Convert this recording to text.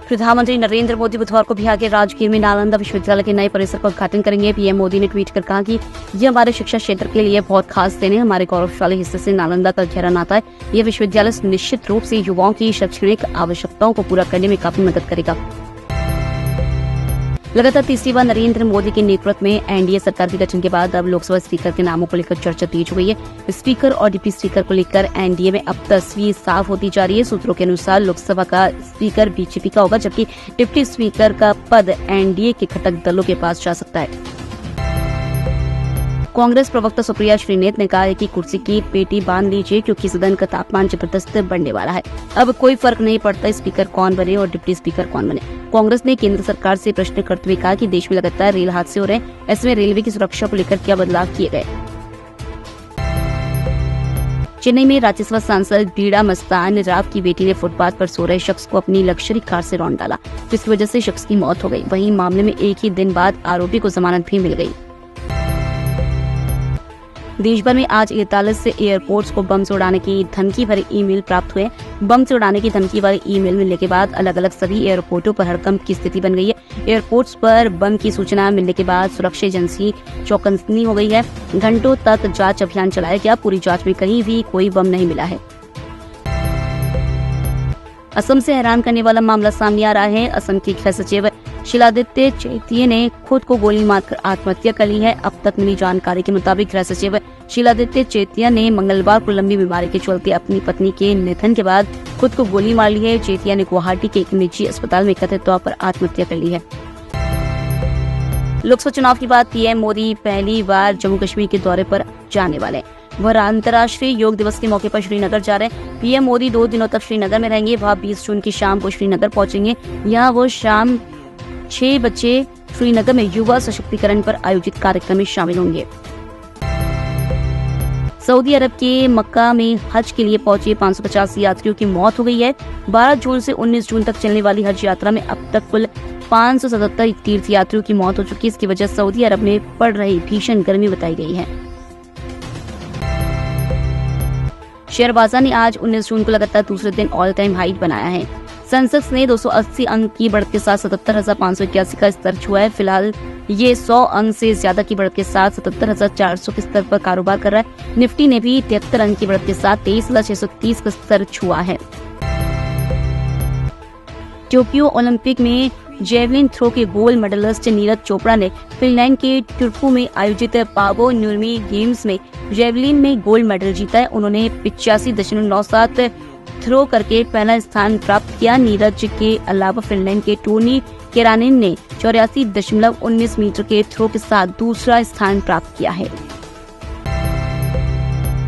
प्रधानमंत्री नरेंद्र मोदी बुधवार को बिहार के राजगीर में नालंदा विश्वविद्यालय के नए परिसर का उद्घाटन करेंगे। पीएम मोदी ने ट्वीट कर कहा कि यह हमारे शिक्षा क्षेत्र के लिए बहुत खास दिन है। हमारे गौरवशाली हिस्से से नालंदा का गहरा नाता है। यह विश्वविद्यालय निश्चित रूप से युवाओं की शैक्षणिक आवश्यकताओं को पूरा करने में काफी मदद करेगा। लगातार तीसरी बार नरेंद्र मोदी के नेतृत्व में एनडीए सरकार के गठन के बाद अब लोकसभा स्पीकर के नामों को लेकर चर्चा तेज हो गई है। स्पीकर और डिप्टी स्पीकर को लेकर एनडीए में अब तस्वीर साफ होती जा रही है। सूत्रों के अनुसार लोकसभा का स्पीकर बीजेपी का होगा, जबकि डिप्टी स्पीकर का पद एनडीए के घटक दलों के पास जा सकता है। कांग्रेस प्रवक्ता सुप्रिया श्रीनेत ने कहा है कि कुर्सी की पेटी बांध लीजिए, क्योंकि सदन का तापमान जबरदस्त बढ़ने वाला है। अब कोई फर्क नहीं पड़ता स्पीकर कौन बने और डिप्टी स्पीकर कौन बने। कांग्रेस ने केंद्र सरकार से प्रश्न करते हुए कहा कि देश में लगातार रेल हादसे हो रहे हैं, ऐसे में रेलवे की सुरक्षा को लेकर क्या बदलाव किए गए। चेन्नई में राज्यसभा सांसद बीड़ा मस्तान राव की बेटी ने फुटपाथ पर सो रहे शख्स को अपनी लग्जरी कार से रौंद डाला, जिसकी वजह से शख्स की मौत हो गई। वहीं मामले में एक ही दिन बाद आरोपी को जमानत भी मिल गई। देश भर में आज 41 से एयरपोर्ट्स को बम से उड़ाने की धमकी भरे ईमेल प्राप्त हुए। बम से उड़ाने की धमकी वाले ईमेल मिलने के बाद अलग अलग सभी एयरपोर्टों पर हड़कंप की स्थिति बन गई है। एयरपोर्ट्स पर बम की सूचना मिलने के बाद सुरक्षा एजेंसी चौकन्नी हो गई है। घंटों तक जांच अभियान चलाया गया। पूरी जांच में कहीं भी कोई बम नहीं मिला है। असम से हैरान करने वाला मामला सामने आ रहा है। असम के गृह सचिव शीलादित्य चैतीय ने खुद को गोली मारकर आत्महत्या कर ली है। अब तक मिली जानकारी के मुताबिक गृह सचिव शीलादित्य चैतीय ने मंगलवार को लंबी बीमारी के चलते अपनी पत्नी के निधन के बाद खुद को गोली मार ली है। चैतीय ने गुवाहाटी के एक निजी अस्पताल में कथित तौर पर आत्महत्या कर ली है। लोकसभा चुनाव के बाद पीएम मोदी पहली बार जम्मू कश्मीर के दौरे पर जाने वाले हैं। वह अंतर्राष्ट्रीय योग दिवस के मौके पर श्रीनगर जा रहे हैं। पीएम मोदी 2 दिनों तक श्रीनगर में रहेंगे। वह 20 जून की शाम को श्रीनगर पहुंचेंगे। यहाँ वो शाम 6 बजे श्रीनगर में युवा सशक्तिकरण पर आयोजित कार्यक्रम में शामिल होंगे। सऊदी अरब के मक्का में हज के लिए पहुंचे 550 यात्रियों की मौत हो गई है। 12 जून से 19 जून तक चलने वाली हज यात्रा में अब तक कुल 577 तीर्थ यात्रियों की मौत हो चुकी है। इसकी वजह सऊदी अरब में पड़ रही भीषण गर्मी बताई गई है। शेयर बाजार ने आज 19 जून को लगातार दूसरे दिन ऑल टाइम हाई बनाया है। सेंसेक्स ने 280 अंक की बढ़त के साथ 77,581 का स्तर छुआ है। फिलहाल ये 100 अंक से ज्यादा की बढ़त के साथ 77,400 के स्तर पर कारोबार कर रहा है। निफ्टी ने भी 73 अंक की बढ़त के साथ 23,630 का स्तर छुआ है। टोक्यो ओलंपिक में जेवलिन थ्रो के गोल्ड मेडलिस्ट नीरज चोपड़ा ने फिनलैंड के टुर्कू में आयोजित पावो नुर्मी गेम्स में जेवलिन में गोल्ड मेडल जीता है। उन्होंने 85.97 थ्रो करके पहला स्थान प्राप्त किया। नीरज के अलावा फिनलैंड के टोनी केरानिन ने 84.19 मीटर के थ्रो के साथ दूसरा स्थान प्राप्त किया है।